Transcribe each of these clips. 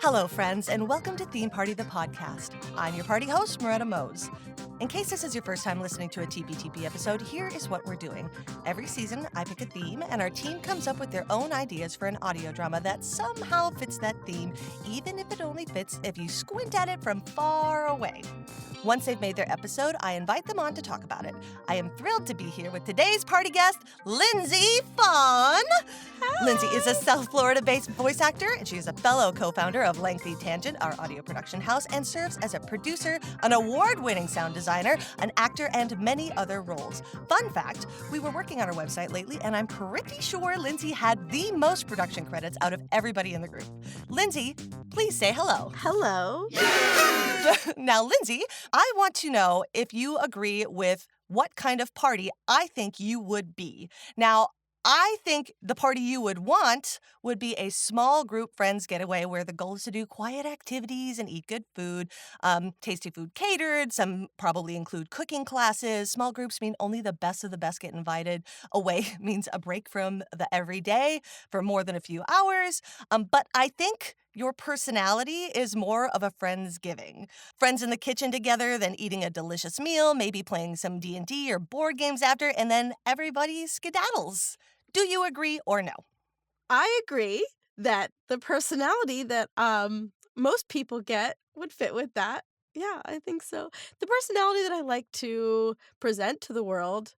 Hello, friends, and welcome to Theme Party the Podcast. I'm your party host, Merete Mohs. In case this is your first time listening to a TPTP episode, here is what we're doing. Every season, I pick a theme, and our team comes up with their own ideas for an audio drama that somehow fits that theme, even if it only fits if you squint at it from far away. Once they've made their episode, I invite them on to talk about it. I am thrilled to be here with today's party guest, Lindsay Fawn. Hi. Lindsay is a South Florida-based voice actor, and she is a fellow co-founder of Lengthy Tangent, our audio production house, and serves as a producer, an award-winning sound designer, an actor, and many other roles. Fun fact, we were working on our website lately, and I'm pretty sure Lindsay had the most production credits out of everybody in the group. Lindsay, please say hello. Hello. Now, Lindsay, I want to know if you agree with what kind of party I think you would be. Now, I think the party you would want would be a small group friends getaway where the goal is to do quiet activities and eat good food, tasty food catered. Some probably include cooking classes. Small groups mean only the best of the best get invited. Away means a break from the everyday for more than a few hours. But I think your personality is more of a Friendsgiving. Friends in the kitchen together, then eating a delicious meal, maybe playing some D&D or board games after, and then everybody skedaddles. Do you agree or no? I agree that the personality that most people get would fit with that. Yeah, I think so. The personality that I like to present to the world,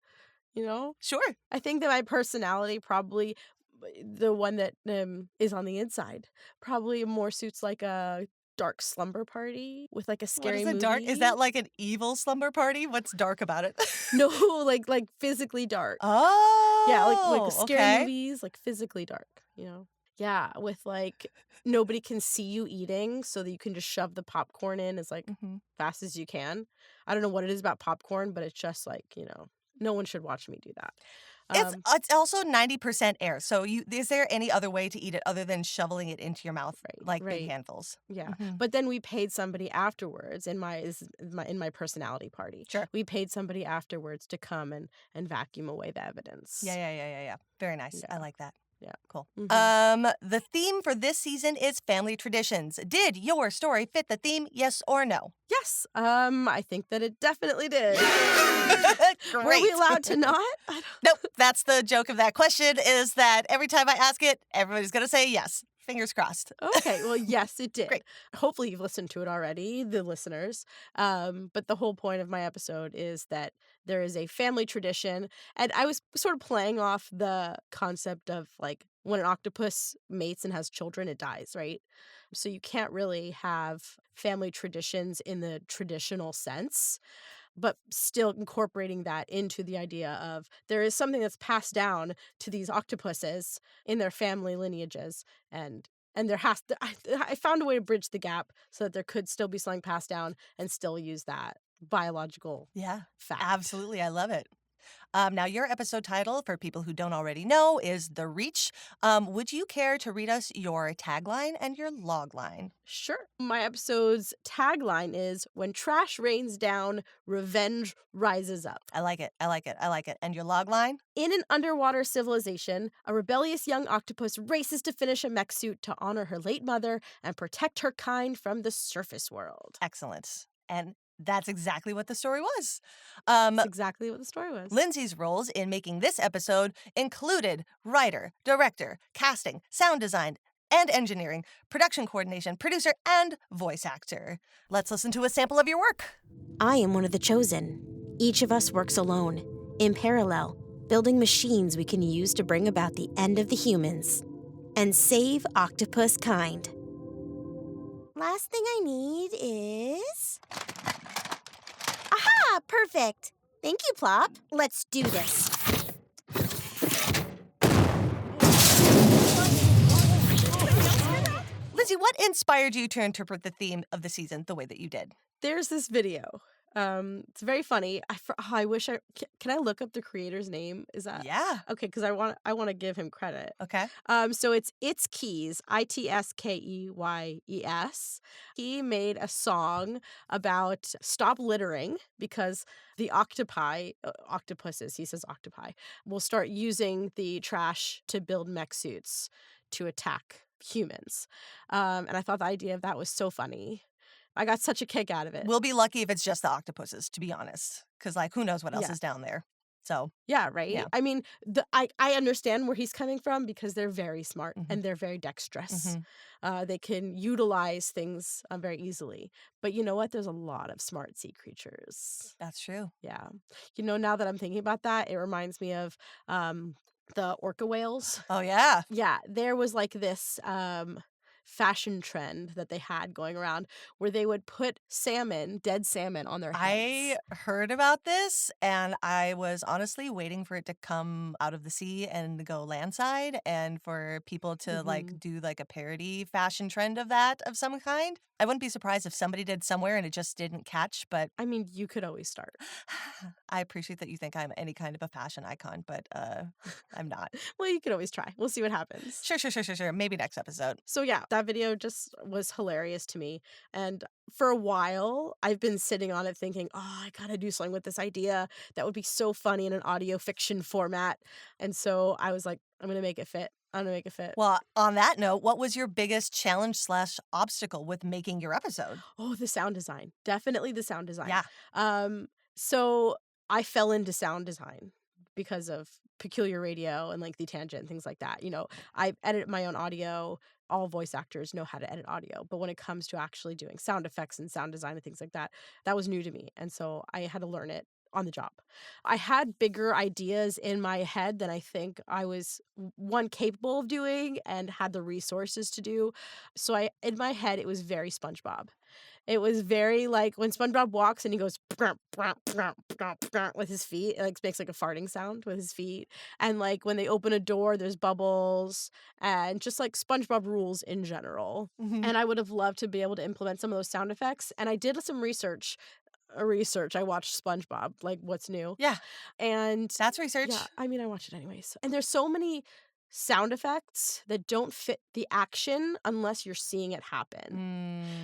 Sure. I think that my personality probably, the one that is on the inside, probably more suits like a dark slumber party with like a scary What is a movie. dark? Is that like an evil slumber party? What's dark about it? No, like physically dark. Oh, Yeah, like scary okay. movies, like physically dark. Yeah, with like nobody can see you eating so that you can just shove the popcorn in as like fast as you can. I don't know what it is about popcorn, but it's just like, no one should watch me do that. It's also 90% air. So is there any other way to eat it other than shoveling it into your mouth like big Right. handfuls? Yeah. But then we paid somebody afterwards in my personality party. Sure. We paid somebody afterwards to come and vacuum away the evidence. Yeah. Very nice. Yeah. I like that. Yeah. Cool. The theme for this season is family traditions. Did your story fit the theme, yes or no? Yes. I think that it definitely did. Great. Were we allowed to not? Nope. That's the joke of that question is that every time I ask it, everybody's going to say yes. Fingers crossed. Okay, well, yes, it did. Great. Hopefully you've listened to it already, the listeners. But the whole point of my episode is that there is a family tradition. And I was sort of playing off the concept of like when an octopus mates and has children, it dies, right? So you can't really have family traditions in the traditional sense, but still incorporating that into the idea of there is something that's passed down to these octopuses in their family lineages, and there has to I found a way to bridge the gap so that there could still be something passed down and still use that biological fact. Absolutely. I love it. Now, your episode title, for people who don't already know, is The Reach. Would you care to read us your tagline and your logline? Sure. My episode's tagline is when trash rains down, revenge rises up. I like it. And your logline? In an underwater civilization, a rebellious young octopus races to finish a mech suit to honor her late mother and protect her kind from the surface world. Excellent. And that's exactly what the story was. That's exactly what the story was. Lindsay's roles in making this episode included writer, director, casting, sound design, and engineering, production coordination, producer, and voice actor. Let's listen to a sample of your work. I am one of the chosen. Each of us works alone, in parallel, building machines we can use to bring about the end of the humans and save octopus kind. Last thing I need is... Aha! Perfect! Thank you, Plop. Let's do this. Lindsay, what inspired you to interpret the theme of the season the way that you did? There's this video. It's very funny. I wish can I look up the creator's name? Is that okay? Because I want to give him credit. Okay. So it's Keys, ITSKEYES. He made a song about stop littering because the octopuses, he says octopi, will start using the trash to build mech suits to attack humans. And I thought the idea of that was so funny. I got such a kick out of it. We'll be lucky if it's just the octopuses, to be honest, because like who knows what else Yeah. is down there. So Yeah, right? yeah. I mean, I understand where he's coming from because they're very smart Mhm. and they're very dexterous. Mhm. They can utilize things very easily. But you know what? There's a lot of smart sea creatures. That's true. Yeah. You know, now that I'm thinking about that, it reminds me of the orca whales. Oh yeah. Yeah, there was like this fashion trend that they had going around where they would put salmon, dead salmon, on their I heads. heard about this and I was honestly waiting for it to come out of the sea and go landside and for people to like Hmm. do like a parody fashion trend of that of some kind. I wouldn't be surprised if somebody did somewhere and it just didn't catch, but I mean, you could always start. I appreciate that you think I'm any kind of a fashion icon, but I'm not. Well, you could always try. We'll see what happens. Sure. Maybe next episode. So yeah, that video just was hilarious to me. And for a while, I've been sitting on it thinking, oh, I gotta do something with this idea. That would be so funny in an audio fiction format. And so I was like, I'm gonna make it fit. I'm gonna make it fit. Well, on that note, what was your biggest challenge slash obstacle with making your episode? Oh, the sound design. Definitely the sound design. Yeah. So I fell into sound design because of Peculiar Radio and like the Tangent and things like that. You know, I edit my own audio. All voice actors know how to edit audio, but when it comes to actually doing sound effects and sound design and things like that, that was new to me. And so I had to learn it on the job. I had bigger ideas in my head than I think I was one capable of doing and had the resources to do. So I in my head it was very SpongeBob. It was very like when SpongeBob walks and he goes "Brr, brr, brr, brr, brr," with his feet, it like makes like a farting sound with his feet. And like when they open a door, there's bubbles and just like SpongeBob rules in general. Mhm. And I would have loved to be able to implement some of those sound effects. And I did some research. I watched SpongeBob, like what's new. Yeah, And that's research. yeah, I mean, I watch it anyways. And there's so many sound effects that don't fit the action unless you're seeing it happen.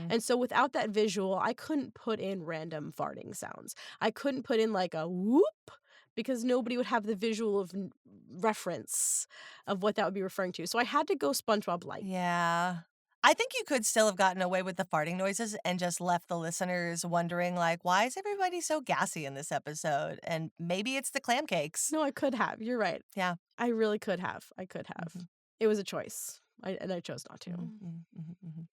Mm, And so without that visual, I couldn't put in random farting sounds. I couldn't put in like a whoop because nobody would have the visual of reference of what that would be referring to. So I had to go SpongeBob light. yeah. I think you could still have gotten away with the farting noises and just left the listeners wondering, like, why is everybody so gassy in this episode? And maybe it's the clam cakes. No, I could have. You're right. Yeah. I really could have. I could have. Mhm. It was a choice. And I chose not to. Mhm.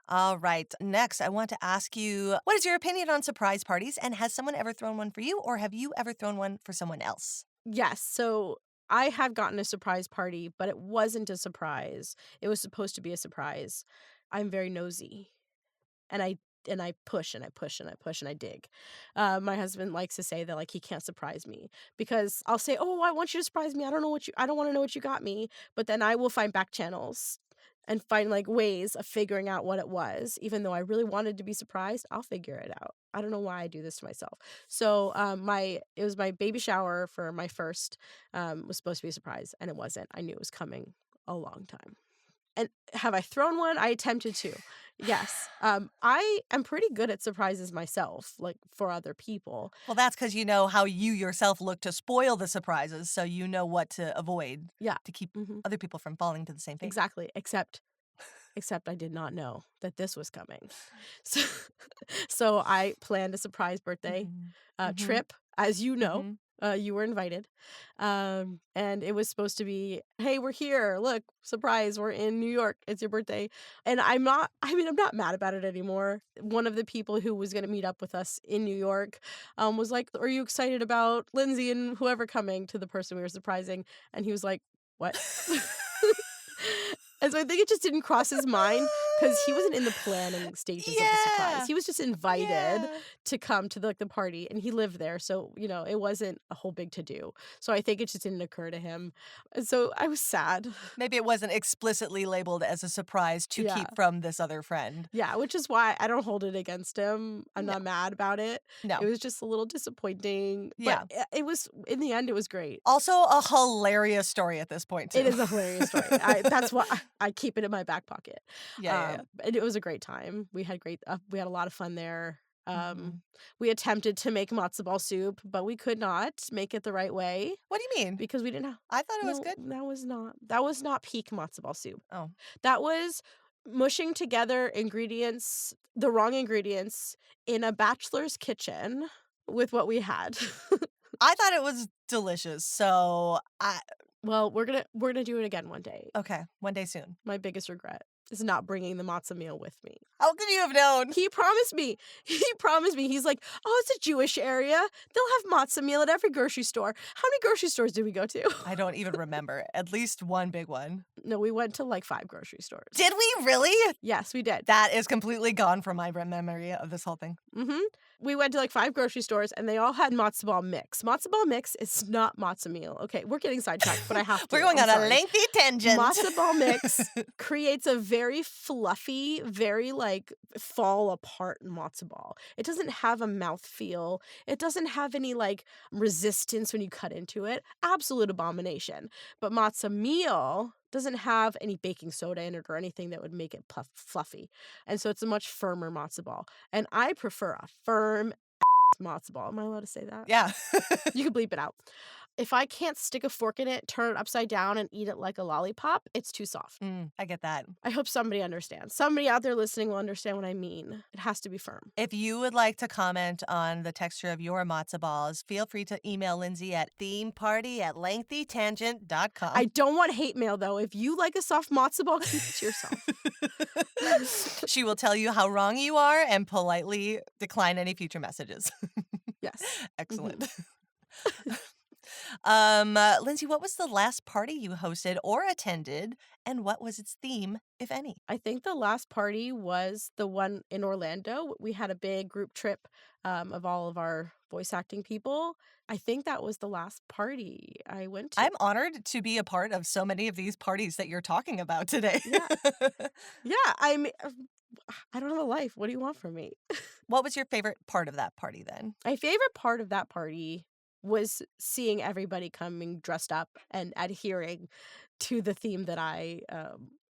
All right. Next, I want to ask you, what is your opinion on surprise parties? And has someone ever thrown one for you, or have you ever thrown one for someone else? Yes. So I have gotten a surprise party, but it wasn't a surprise. It was supposed to be a surprise. I'm very nosy. And I push and I push and I push and I dig. My husband likes to say that like he can't surprise me because I'll say, "Oh, I want you to surprise me. I don't want to know what you got me." But then I will find back channels and find like ways of figuring out what it was. Even though I really wanted to be surprised, I'll figure it out. I don't know why I do this to myself. So my it was my baby shower for my first was supposed to be a surprise and it wasn't. I knew it was coming a long time. And have I thrown one? I attempted to. Yes. I am pretty good at surprises myself, like for other people. Well, that's because you know how you yourself look to spoil the surprises, so you know what to avoid Yeah. to keep Mhm. other people from falling to the same fate. Exactly. Except I did not know that this was coming. So so I planned a surprise birthday Mhm. Mhm. trip, as you know. Mhm. You were invited. And it was supposed to be, hey, we're here. Look, surprise, we're in New York. It's your birthday. And I'm not mad about it anymore. One of the people who was going to meet up with us in New York was like, are you excited about Lindsay and whoever coming to the person we were surprising? And he was like, what? And so I think it just didn't cross his mind because he wasn't in the planning stages of the surprise. Yeah. He was just invited Yeah. to come to the party, and he lived there, so, you know, it wasn't a whole big to-do. So I think it just didn't occur to him. And so I was sad. Maybe it wasn't explicitly labeled as a surprise to Yeah. keep from this other friend. Yeah, which is why I don't hold it against him. I'm No. not mad about it. No. It was just a little disappointing, Yeah. but it was in the end, it was great. Also a hilarious story at this point, too. It is a hilarious story. That's why I keep it in my back pocket. Yeah. And it was a great time. We had a lot of fun there. Um, we attempted to make matzo ball soup, but we could not make it the right way What do you mean? because we didn't have. I thought it was No, good. that was not peak matzo ball soup. Oh, That was mushing together ingredients, the wrong ingredients, in a bachelor's kitchen with what we had. I thought it was delicious. So Well, we're gonna do it again one day. okay, one day soon. My biggest regret is not bringing the matzo meal with me. How could you have known? He promised me. He promised me. He's like, "Oh, it's a Jewish area. They'll have matzo meal at every grocery store." How many grocery stores did we go to? I don't even remember. At least one big one. No, we went to like 5 grocery stores. Did we really? Yes, we did. That is completely gone from my memory of this whole thing. Mm-hmm. We went to like 5 grocery stores and they all had matzo ball mix. Matzo ball mix is not matzo meal. Okay, we're getting sidetracked, but I have to. We're going I'm on sorry. a lengthy tangent. Matzo ball mix creates a very fluffy, very like fall apart matzo ball. It doesn't have a mouthfeel. It doesn't have any like resistance when you cut into it. Absolute abomination. But matzo meal doesn't have any baking soda in it or anything that would make it fluffy. And so it's a much firmer matzo ball. And I prefer a firm matzo ball. Am I allowed to say that? Yeah. You can bleep it out. If I can't stick a fork in it, turn it upside down, and eat it like a lollipop, it's too soft. I get that. I hope somebody understands. Somebody out there listening will understand what I mean. It has to be firm. If you would like to comment on the texture of your matzo balls, feel free to email Lindsay at themeparty@lengthytangent.com. I don't want hate mail, though. If you like a soft matzo ball, keep it to yourself. She will tell you how wrong you are and politely decline any future messages. Yes. Excellent. Lindsay, what was the last party you hosted or attended, and what was its theme, if any? I think the last party was the one in Orlando. We had a big group trip of all of our voice acting people. I think that was the last party I went to. I'm honored to be a part of so many of these parties that you're talking about today. Yeah. Yeah, I mean, I don't have a life. What do you want from me? What was your favorite part of that party then? My favorite part of that party was seeing everybody coming dressed up and adhering to the theme that I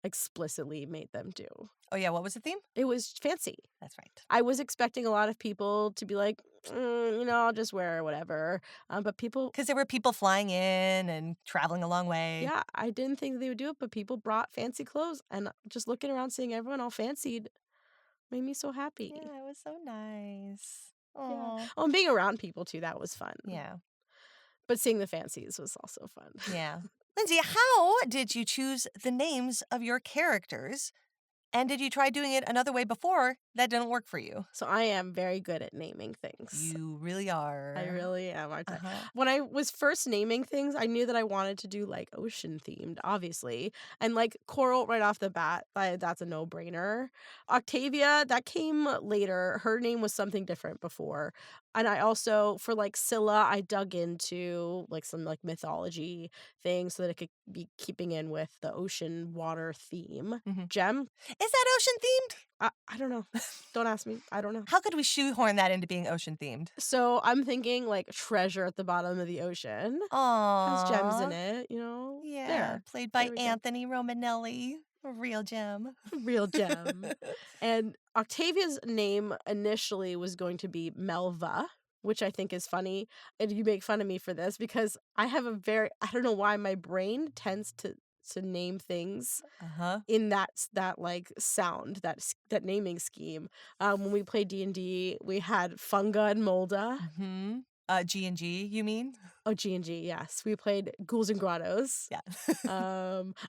explicitly made them do. Oh, yeah. What was the theme? It was fancy. That's right. I was expecting a lot of people to be like, I'll just wear whatever. But people, Because there were people flying in and traveling a long way. yeah, I didn't think they would do it, but people brought fancy clothes. And just looking around, seeing everyone all fancied made me so happy. Yeah, it was so nice. Yeah. Aw. Oh, and being around people too, that was fun. Yeah. But seeing the fancies was also fun. Yeah. Lindsay, how did you choose the names of your characters? And did you try doing it another way before that didn't work for you? So I am very good at naming things. You really are. I really am, aren't I? Uh-huh. When I was first naming things, I knew that I wanted to do like ocean themed, obviously. And like coral right off the bat, that's a no-brainer. Octavia, that came later. Her name was something different before. And I also, for like Scylla, I dug into like some like mythology things so that it could be keeping in with the ocean water theme. Mhm. Gem, Is that ocean themed? I don't know. Don't ask me. I don't know. How could we shoehorn that into being ocean themed? So I'm thinking like treasure at the bottom of the ocean. Aww. Has gems in it, you know? Yeah. There. Played by There we go. Anthony Romanelli. A real gem. Real gem. And Octavia's name initially was going to be Melva, which I think is funny. And you make fun of me for this because I have I don't know why my brain tends to name things Uh-huh. in that like sound, that naming scheme. When we played D&D, we had Funga and Molda. Mm-hmm. G&G, you mean? Oh, G&G, yes. We played Ghouls and Grottos. Yeah.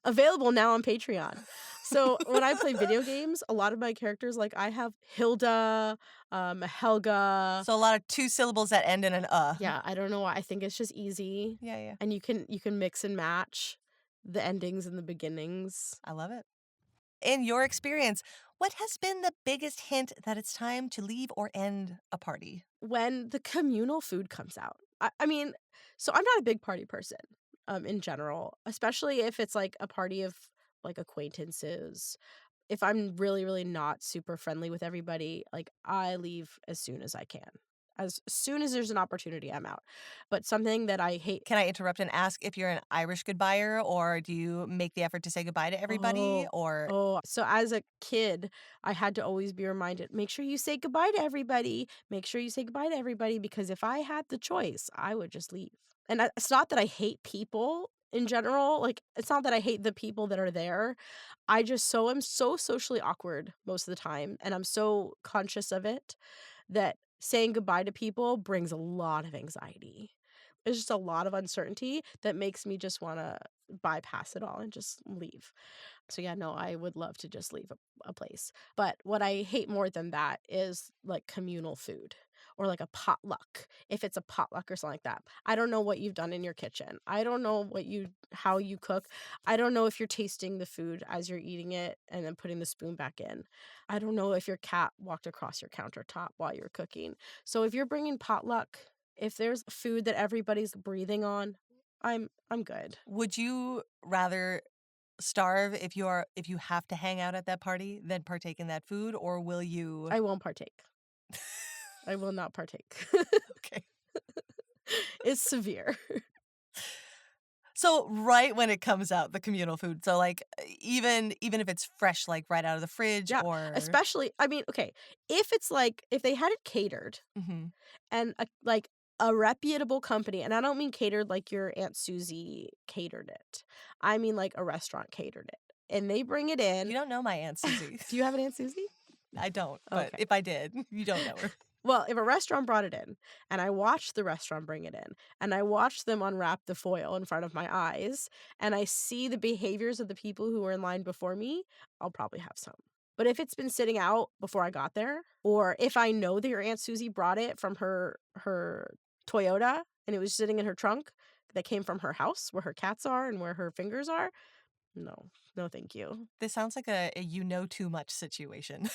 Available now on Patreon. So when I play video games, a lot of my characters, like I have Hilda, Helga. So a lot of 2 syllables that end in an Yeah, I don't know why. I think it's just easy. Yeah. And you can mix and match the endings and the beginnings. I love it. In your experience, what has been the biggest hint that it's time to leave or end a party? When the communal food comes out. I mean, so I'm not a big party person in general, especially if it's like a party of like acquaintances. If I'm really, really not super friendly with everybody, like I leave as soon as I can. As soon as there's an opportunity, I'm out. But something that I hate. Can I interrupt and ask if you're an Irish goodbyer, or do you make the effort to say goodbye to everybody? Oh, Or so as a kid, I had to always be reminded, make sure you say goodbye to everybody. Make sure you say goodbye to everybody, because if I had the choice, I would just leave. And it's not that I hate people in general. Like, it's not that I hate the people that are there. I just am so socially awkward most of the time, and I'm so conscious of it that saying goodbye to people brings a lot of anxiety. There's just a lot of uncertainty that makes me just want to bypass it all and just leave. So yeah, no, I would love to just leave a place. But what I hate more than that is like communal food or like a potluck. If it's a potluck or something like that. I don't know what you've done in your kitchen. I don't know how you cook. I don't know if you're tasting the food as you're eating it and then putting the spoon back in. I don't know if your cat walked across your countertop while you're cooking. So if you're bringing potluck, if there's food that everybody's breathing on, I'm good. would you rather starve if you have to hang out at that party than partake in that food, or will you? I won't partake. I will not partake. Okay. It's severe. So right when it comes out, the communal food. So like even if it's fresh, like right out of the fridge, Yeah, or especially, I mean, okay, if it's like if they had it catered Mhm. and like a reputable company, and I don't mean catered like your Aunt Susie catered it. I mean like a restaurant catered it. And they bring it You in. don't know my Aunt Susie. Do you have an Aunt Susie? I don't, but Okay. if I did, you don't know her. Well, if a restaurant brought it in and I watched the restaurant bring it in and I watched them unwrap the foil in front of my eyes and I see the behaviors of the people who were in line before me, I'll probably have some. But if it's been sitting out before I got there, or if I know that your Aunt Susie brought it from her Toyota and it was sitting in her trunk that came from her house where her cats are and where her fingers are, no, no, thank you. This sounds like a you know too much situation.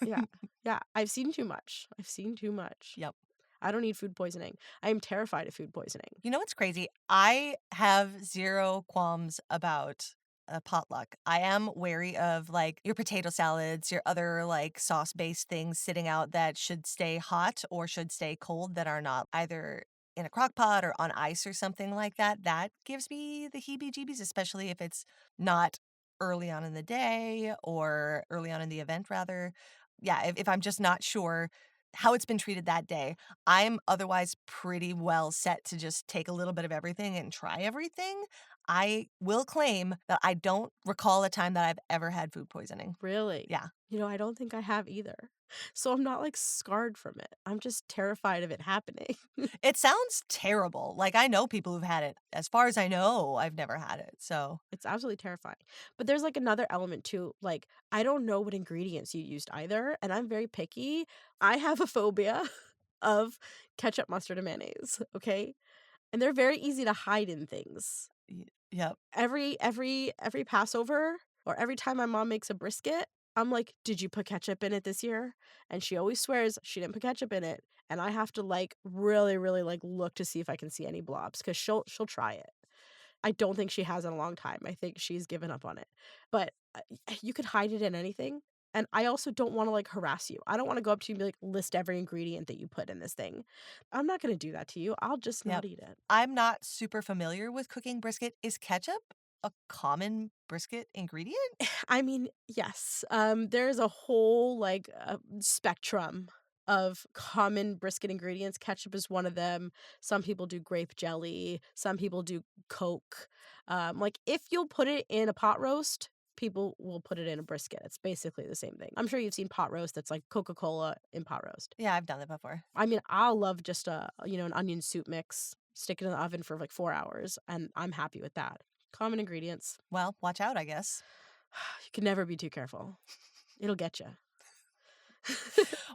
Yeah, yeah, I've seen too much. I've seen too much. Yep. I don't need food poisoning. I am terrified of food poisoning. You know what's crazy? I have zero qualms about a potluck. I am wary of like your potato salads, your other like sauce based things sitting out that should stay hot or should stay cold that are not either in a crock pot or on ice or something like that. That gives me the heebie jeebies, especially if it's not early on in the day or early on in the event, rather. Yeah, if I'm just not sure how it's been treated that day. I'm otherwise pretty well set to just take a little bit of everything and try everything. I will claim that I don't recall a time that I've ever had food poisoning. Really? Yeah. You know, I don't think I have either. So I'm not like scarred from it. I'm just terrified of it happening. It sounds terrible. Like, I know people who've had it. As far as I know, I've never had it. So, It's absolutely terrifying. But there's like another element too. Like, I don't know what ingredients you used either. And I'm very picky. I have a phobia of ketchup, mustard, and mayonnaise. Okay. And they're very easy to hide in things. yep. Every Passover or every time my mom makes a brisket, I'm like, "Did you put ketchup in it this year?" And she always swears she didn't put ketchup in it, and I have to like really, really like look to see if I can see any blobs because she'll try it. I don't think she has in a long time. I think she's given up on it. But you could hide it in anything. And I also don't want to like harass you. I don't want to go up to you and be like, list every ingredient that you put in this thing. I'm not going to do that to you. I'll just not Yep. eat it. I'm not super familiar with cooking brisket. Is ketchup a common brisket ingredient? I mean, yes. There's a whole like spectrum of common brisket ingredients. Ketchup is one of them. Some people do grape jelly. Some people do Coke. Like if you'll put it in a pot roast, people will put it in a brisket. It's basically the same thing. I'm sure you've seen pot roast that's like Coca-Cola in pot roast. Yeah, I've done that before. I mean, I'll love just an onion soup mix, stick it in the oven for like 4 hours, and I'm happy with that. Common ingredients. Well, watch out, I guess. You can never be too careful. It'll get you.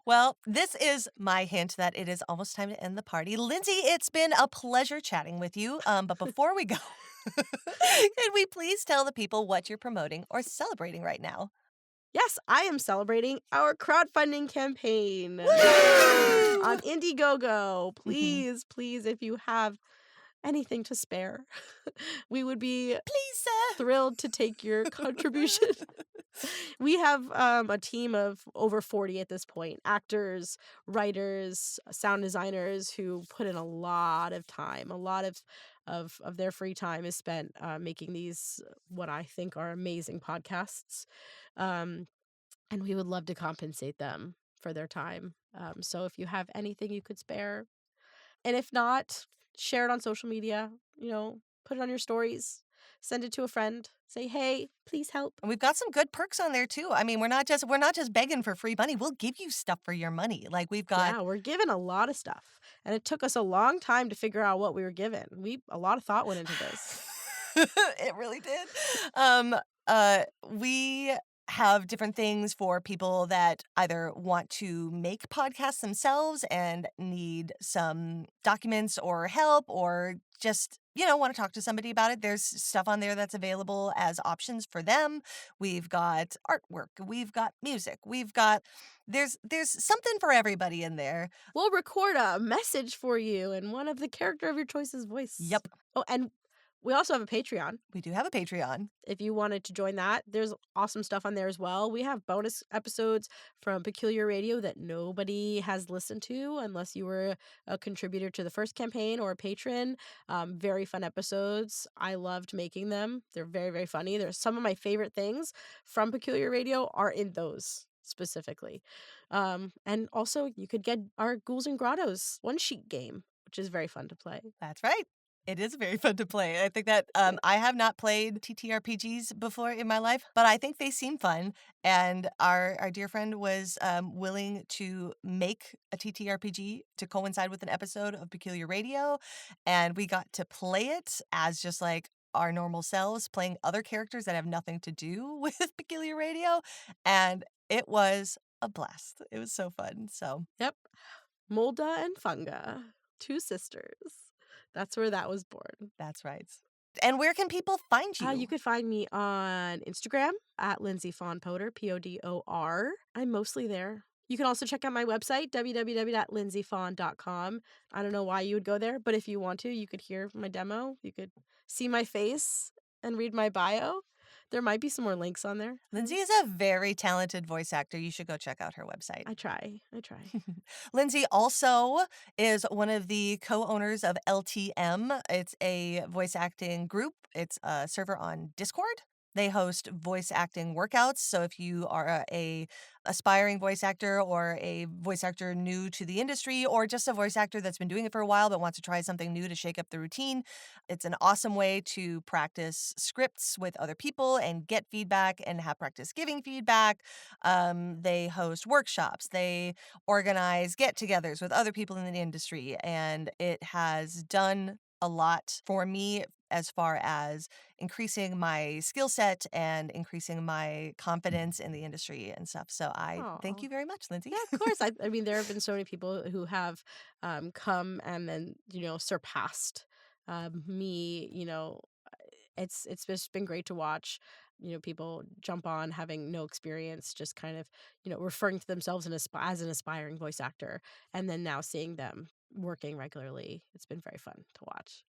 Well, this is my hint that it is almost time to end the party. Lindsay, it's been a pleasure chatting with you. But before we go, can we please tell the people what you're promoting or celebrating right now? Yes, I am celebrating our crowdfunding campaign Woo! on Indiegogo. Mhm. Please, please, if you have anything to spare, we would be Please, sir. thrilled to take your contribution. We have a team of over 40 at this point. Actors, writers, sound designers who put in a lot of time. A lot of their free time is spent making these what I think are amazing podcasts. Um, and we would love to compensate them for their time. So if you have anything you could spare, and if not, share it on social media, put it on your stories, send it to a friend, say, "Hey, please help." And we've got some good perks on there too. I mean, we're not just begging for free money. We'll give you stuff for your money. Like we've got Yeah, we're given a lot of stuff, and it took us a long time to figure out what we were given. A lot of thought went into this. It really did. We have different things for people that either want to make podcasts themselves and need some documents or help, or just, want to talk to somebody about it. There's stuff on there that's available as options for them. We've got artwork, we've got music, there's something for everybody in there. We'll record a message for you in one of the character of your choice's voice. Yep, Oh, and we also have a Patreon. we do have a Patreon. If you wanted to join that, there's awesome stuff on there as well. We have bonus episodes from Peculiar Radio that nobody has listened to unless you were a contributor to the first campaign or a patron. Very fun episodes. I loved making them. They're very, very funny. There's some of my favorite things from Peculiar Radio are in those specifically. And also, you could get our Ghouls and Grottos one sheet game, which is very fun to play. That's right. It is very fun to play. I think that I have not played TTRPGs before in my life, but I think they seem fun. And our dear friend was willing to make a TTRPG to coincide with an episode of Peculiar Radio. And we got to play it as just like our normal selves, playing other characters that have nothing to do with Peculiar Radio. And it was a blast. It was so fun. So Yep. Mulda and Funga, two sisters. That's where that was born. that's right. And where can people find you? You could find me on Instagram at Lindsay Fawn Podor, Podor. I'm mostly there. You can also check out my website, www.lindsayfawn.com. I don't know why you would go there, but if you want to, you could hear my demo. You could see my face and read my bio. There might be some more links on there. Lindsay is a very talented voice actor. You should go check out her website. I try. Lindsay also is one of the co-owners of LTM. It's a voice acting group. It's a server on Discord. They host voice acting workouts. So if you are a aspiring voice actor or a voice actor new to the industry or just a voice actor that's been doing it for a while but wants to try something new to shake up the routine, it's an awesome way to practice scripts with other people and get feedback and have practice giving feedback. They host workshops. They organize get-togethers with other people in the industry, and it has done a lot for me as far as increasing my skill set and increasing my confidence in the industry and stuff. So I thank Aw. you very much, Lindsay. Yeah, of course. I mean, there have been so many people who have come and then surpassed me. It's just been great to watch. People jump on having no experience, just kind of referring to themselves as an aspiring voice actor, and then now seeing them working regularly. It's been very fun to watch.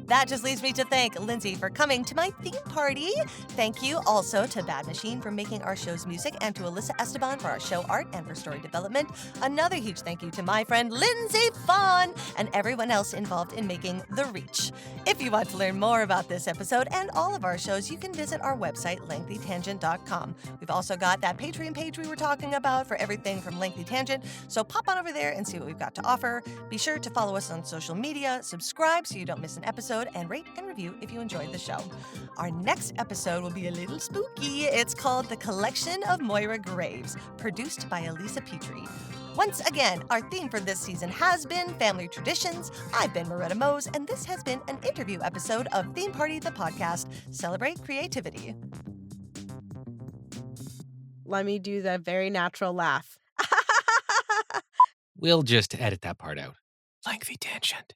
That just leaves me to thank Lindsay for coming to my theme party. Thank you also to Bad Machine for making our show's music and to Alyssa Esteban for our show art and for story development. Another huge thank you to my friend Lindsay Fawn and everyone else involved in making The Reach. If you want to learn more about this episode and all of our shows, you can visit our website, lengthytangent.com. We've also got that Patreon page we were talking about for everything from Lengthy Tangent, so pop on over there and see what we've got to offer. Be sure to follow us on social media, subscribe so you don't miss an episode, and rate and review if you enjoyed the show. Our next episode will be a little spooky. It's called The Collection of Moira Graves, produced by Elisa Petrie. Once again, our theme for this season has been Family Traditions. I've been Merete Mohs, and this has been an interview episode of Theme Party the Podcast. Celebrate creativity. Let me do that very natural laugh. We'll just edit that part out. Lengthy tangent.